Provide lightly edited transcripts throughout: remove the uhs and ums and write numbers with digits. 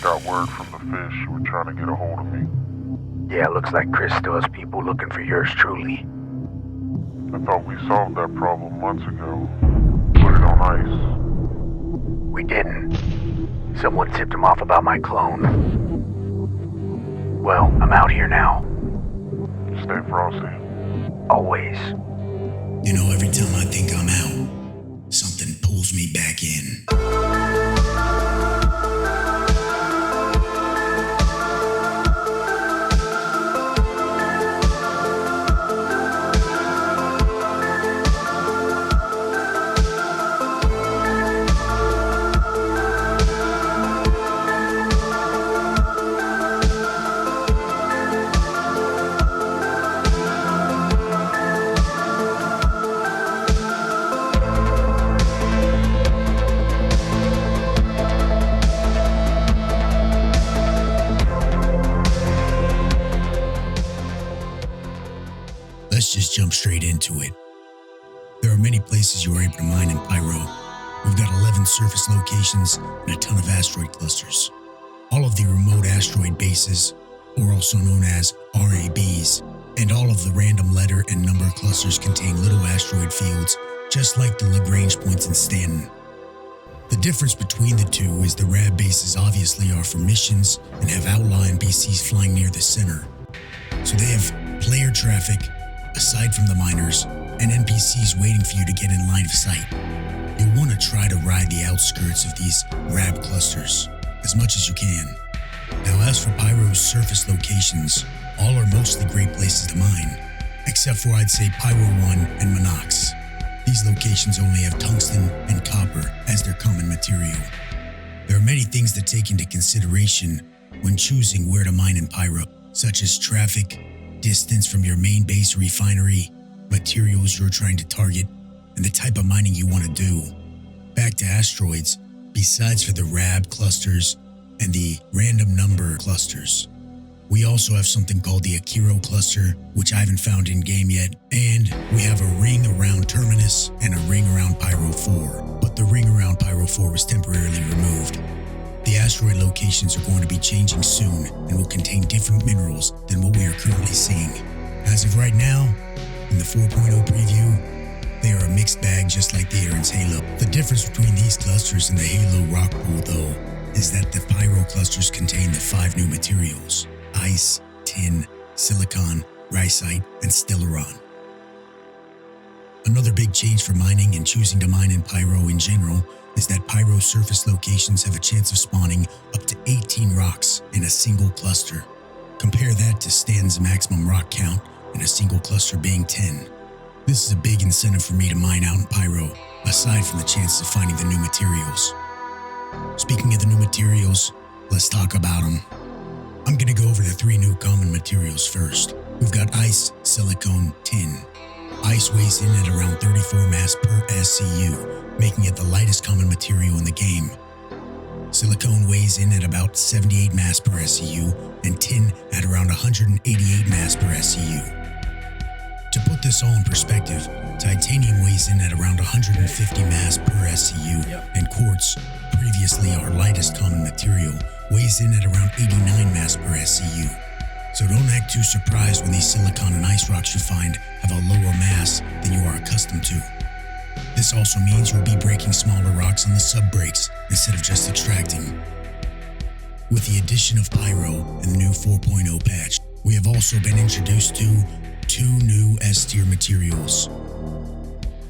Got word from the fish who were trying to get a hold of me. Yeah, looks like Chris still has people looking for yours truly. I thought we solved that problem months ago. Put it on ice. We didn't. Someone tipped him off about my clone. Well, I'm out here now. Stay frosty. Always. You know, every time I think I'm out, something pulls me back in. Let's just jump straight into it. There are many places you are able to mine in Pyro. We've got 11 surface locations and a ton of asteroid clusters. All of the remote asteroid bases, or also known as RABs, and all of the random letter and number clusters contain little asteroid fields, just like the Lagrange points in Stanton. The difference between the two is the RAB bases obviously are for missions and have outlying BCs flying near the center. So they have player traffic, aside from the miners, and NPCs waiting for you to get in line of sight. You'll want to try to ride the outskirts of these RAB clusters as much as you can. Now, as for Pyro's surface locations, all are mostly great places to mine, except for I'd say Pyro 1 and Monox. These locations only have tungsten and copper as their common material. There are many things to take into consideration when choosing where to mine in Pyro, such as traffic, distance from your main base refinery, materials you're trying to target, and the type of mining you want to do. Back to asteroids, besides for the RAB clusters and the random number clusters, we also have something called the Akiro cluster, which I haven't found in game yet, and we have a ring around Terminus and a ring around Pyro 4, but the ring around Pyro 4 was temporarily removed. The asteroid locations are going to be changing soon and will contain different minerals than what we are currently seeing. As of right now, in the 4.0 preview, they are a mixed bag just like the Aaron's Halo. The difference between these clusters and the Halo rock pool, though, is that the Pyro clusters contain the 5 new materials: ice, tin, silicon, rhyolite, and stellaron. Another big change for mining and choosing to mine in Pyro in general is that Pyro surface locations have a chance of spawning up to 18 rocks in a single cluster. Compare that to Stanton's maximum rock count in a single cluster being 10. This is a big incentive for me to mine out in Pyro, aside from the chances of finding the new materials. Speaking of the new materials, let's talk about them. I'm going to go over the 3 new common materials first. We've got ice, silicone, tin. Ice weighs in at around 34 mass per SCU, making it the lightest common material in the game. Silicone weighs in at about 78 mass per SCU, and tin at around 188 mass per SCU. To put this all in perspective, titanium weighs in at around 150 mass per SCU, and quartz, previously our lightest common material, weighs in at around 89 mass per SCU. So don't act too surprised when these silicon and ice rocks you find have a lower mass than you are accustomed to. This also means you'll be breaking smaller rocks on the sub-breaks instead of just extracting. With the addition of Pyro and the new 4.0 patch, we have also been introduced to 2 new S-tier materials.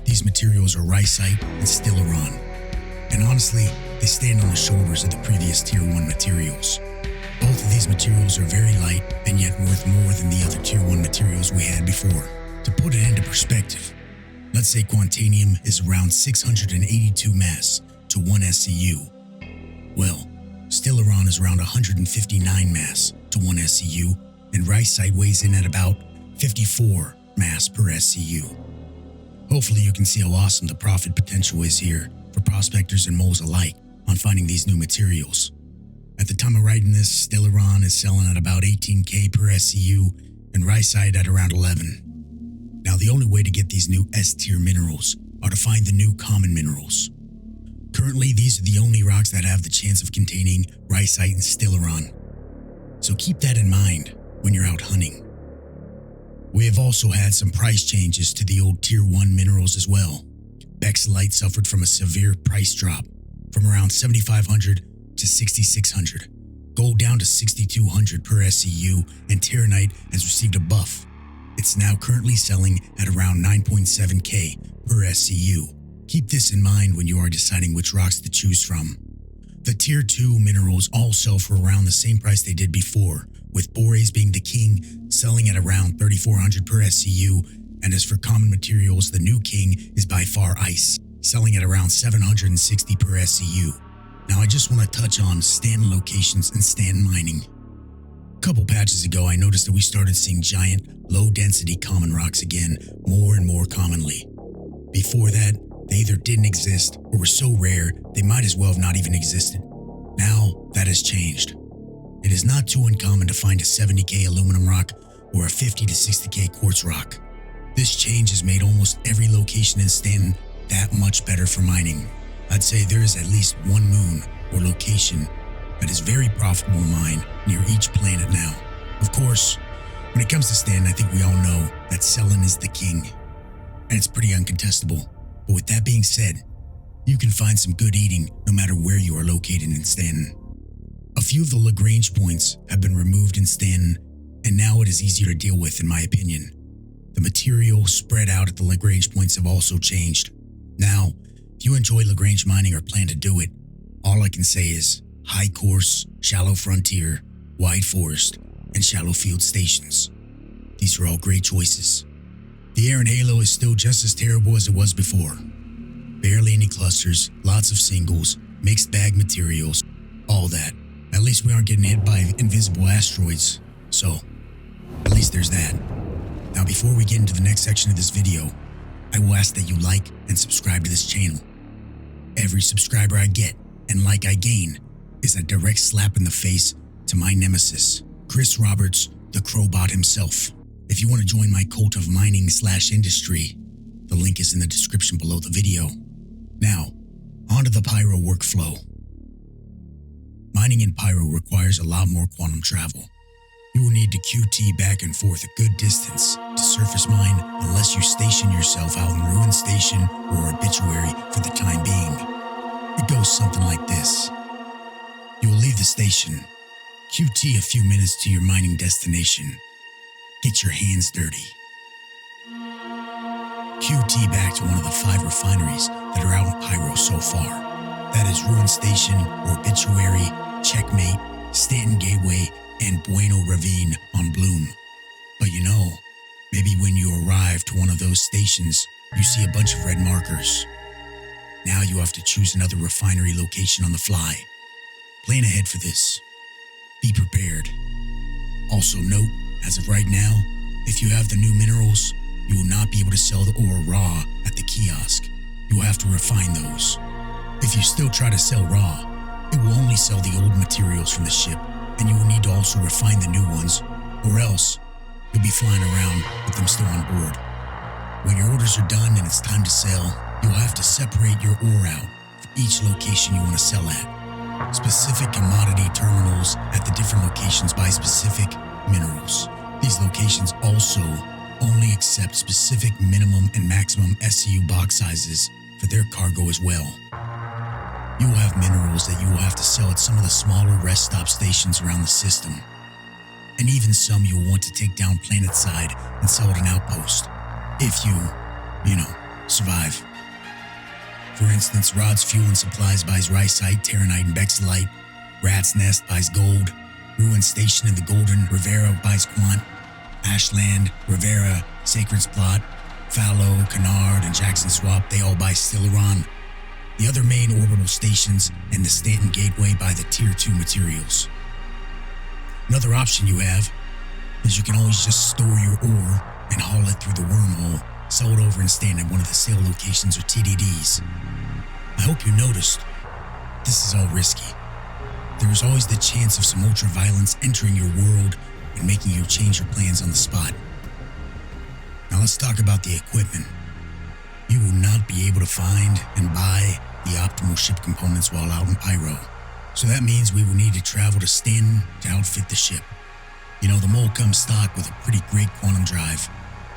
These materials are rhyolite and stellaron, and honestly, they stand on the shoulders of the previous Tier 1 materials. Both of these materials are very light and yet worth more than the other Tier 1 materials we had before. To put it into perspective, let's say Quantanium is around 682 mass to 1 SCU. Well, Stellaron is around 159 mass to 1 SCU, and rhyolite weighs in at about 54 mass per SCU. Hopefully you can see how awesome the profit potential is here for prospectors and moles alike on finding these new materials. At the time of writing this, Stellaron is selling at about 18k per SCU and rhyolite at around 11. Now the only way to get these new S-tier minerals are to find the new common minerals. Currently, these are the only rocks that have the chance of containing rhyolite and stellaron. So keep that in mind when you're out hunting. We have also had some price changes to the old Tier 1 minerals as well. Bexlite suffered from a severe price drop from around 7,500 to 6,600. Gold down to 6,200 per SCU, and Terranite has received a buff. It's now currently selling at around 9.7k per SCU. Keep this in mind when you are deciding which rocks to choose from. The Tier 2 minerals all sell for around the same price they did before, with Boraes being the king, selling at around 3,400 per SCU, and as for common materials, the new king is by far ice, selling at around 760 per SCU. Now I just want to touch on Stanton locations and Stanton mining. A couple patches ago, I noticed that we started seeing giant, low-density common rocks again more and more commonly. Before that, they either didn't exist or were so rare they might as well have not even existed. Now, that has changed. It is not too uncommon to find a 70k aluminum rock or a 50 to 60k quartz rock. This change has made almost every location in Stanton that much better for mining. I'd say there is at least one moon or location that is very profitable to mine near each planet now. Of course, when it comes to Stanton, I think we all know that selling is the king, and it's pretty uncontestable. But with that being said, you can find some good eating no matter where you are located in Stanton. A few of the Lagrange points have been removed in Stanton, and now it is easier to deal with in my opinion. The material spread out at the Lagrange points have also changed. Now, if you enjoy Lagrange mining or plan to do it, all I can say is high course, shallow frontier, wide forest, and shallow field stations. These are all great choices. The air in Halo is still just as terrible as it was before. Barely any clusters, lots of singles, mixed bag materials, all that. At least we aren't getting hit by invisible asteroids, so at least there's that. Now before we get into the next section of this video, I will ask that you like and subscribe to this channel. Every subscriber I get and like I gain is a direct slap in the face to my nemesis, Chris Roberts, the Crowbot himself. If you want to join my cult of mining/industry, the link is in the description below the video. Now, onto the Pyro workflow. Mining in Pyro requires a lot more quantum travel. You will need to QT back and forth a good distance to surface mine unless you station yourself out in Ruin Station or Obituary for the time being. It goes something like this. You will leave the station, QT a few minutes to your mining destination. Get your hands dirty. QT back to one of the 5 refineries that are out in Pyro so far. That is Ruin Station, Obituary, Checkmate, Stanton Gateway, and Bueno Ravine on Bloom. But you know, maybe when you arrive to one of those stations, you see a bunch of red markers. Now you have to choose another refinery location on the fly. Plan ahead for this. Be prepared. Also note, as of right now, if you have the new minerals, you will not be able to sell the ore raw at the kiosk. You will have to refine those. If you still try to sell raw, it will only sell the old materials from the ship, and you will need to also refine the new ones, or else you'll be flying around with them still on board. When your orders are done and it's time to sell, you'll have to separate your ore out for each location you want to sell at. Specific commodity terminals at the different locations buy specific minerals. These locations also only accept specific minimum and maximum SCU box sizes for their cargo as well. You will have minerals that you will have to sell at some of the smaller rest stop stations around the system. And even some you will want to take down planet side and sell at an outpost. If you survive. For instance, Rod's Fuel and Supplies buys Rhyolite, Terranite, and Bexlite. Rat's Nest buys gold. Ruin Station in the Golden Rivera buys Quant. Ashland, Rivera, Sacred's Plot, Fallow, Canard, and Jackson Swap, they all buy Stellaron. The other main orbital stations and the Stanton Gateway buy the Tier 2 materials. Another option you have is you can always just store your ore and haul it through the wormhole, sell it over and stand at one of the sale locations or TDDs. I hope you noticed, this is all risky. There is always the chance of some ultra-violence entering your world and making you change your plans on the spot. Now let's talk about the equipment. You will not be able to find and buy the optimal ship components while out in Pyro. So that means we will need to travel to Stanton to outfit the ship. You know, the Mole comes stock with a pretty great quantum drive.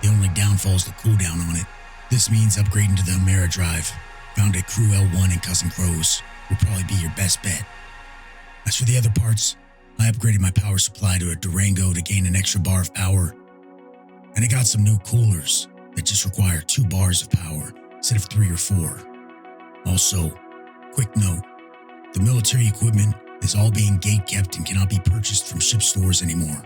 The only downfall is the cooldown on it. This means upgrading to the Amera drive, found at Crew L1 and Cousin Crow's, will probably be your best bet. As for the other parts, I upgraded my power supply to a Durango to gain an extra bar of power. And I got some new coolers that just require 2 bars of power instead of 3 or 4. Also, quick note, the military equipment is all being gate kept and cannot be purchased from ship stores anymore.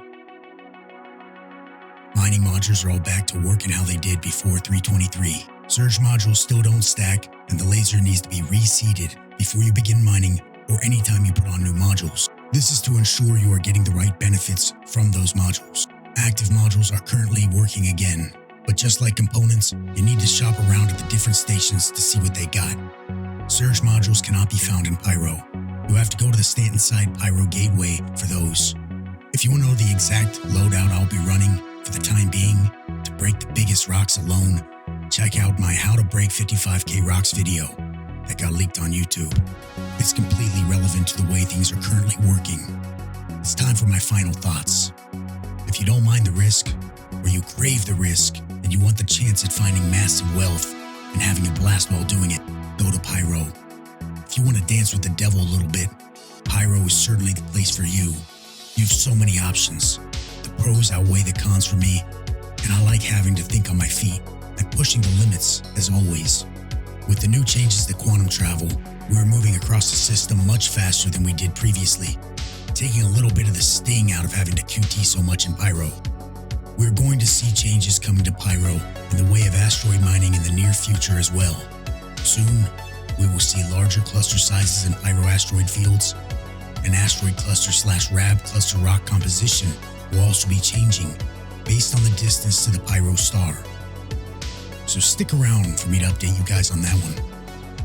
Mining modules are all back to working how they did before 323. Surge modules still don't stack, and the laser needs to be reseated before you begin mining or anytime you put on new modules. This is to ensure you are getting the right benefits from those modules. Active modules are currently working again, but just like components, you need to shop around at the different stations to see what they got. Surge modules cannot be found in Pyro. You have to go to the Stanton side Pyro gateway for those. If you want to know the exact loadout I'll be running for the time being to break the biggest rocks alone, check out my How to Break 55k Rocks video that got leaked on YouTube. It's completely relevant to the way things are currently working. It's time for my final thoughts. If you don't mind the risk, or you crave the risk, and you want the chance at finding massive wealth and having a blast while doing it, go to Pyro. If you want to dance with the devil a little bit, Pyro is certainly the place for you. You have so many options. The pros outweigh the cons for me, and I like having to think on my feet and pushing the limits as always. With the new changes to quantum travel, we are moving across the system much faster than we did previously, taking a little bit of the sting out of having to QT so much in Pyro. We're going to see changes coming to Pyro in the way of asteroid mining in the near future as well. Soon, we will see larger cluster sizes in Pyro asteroid fields. An asteroid cluster/RAB cluster rock composition will also be changing based on the distance to the Pyro star. So stick around for me to update you guys on that one.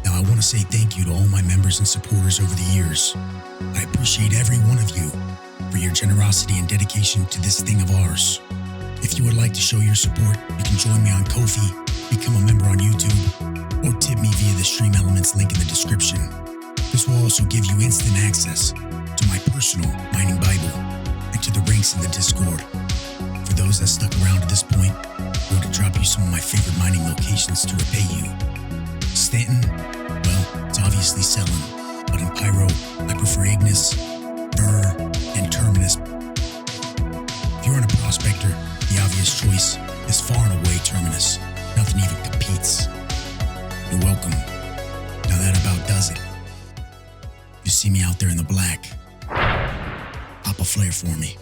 Now I want to say thank you to all my members and supporters over the years. I appreciate every one of you for your generosity and dedication to this thing of ours. If you would like to show your support, you can join me on Ko-fi, become a member on YouTube, or tip me via the Stream Elements link in the description. This will also give you instant access to my personal mining Bible and to the ranks in the Discord. For those that stuck around to this point, I'm going to drop you some of my favorite mining locations to repay you. Stanton, well, it's obviously selling, but in Pyro, I prefer Ignis, Burr, and Terminus. If you're a prospector, the obvious choice is far and away Terminus. Nothing even competes. You're welcome. Now that about does it. You see me out there in the black, pop a flare for me.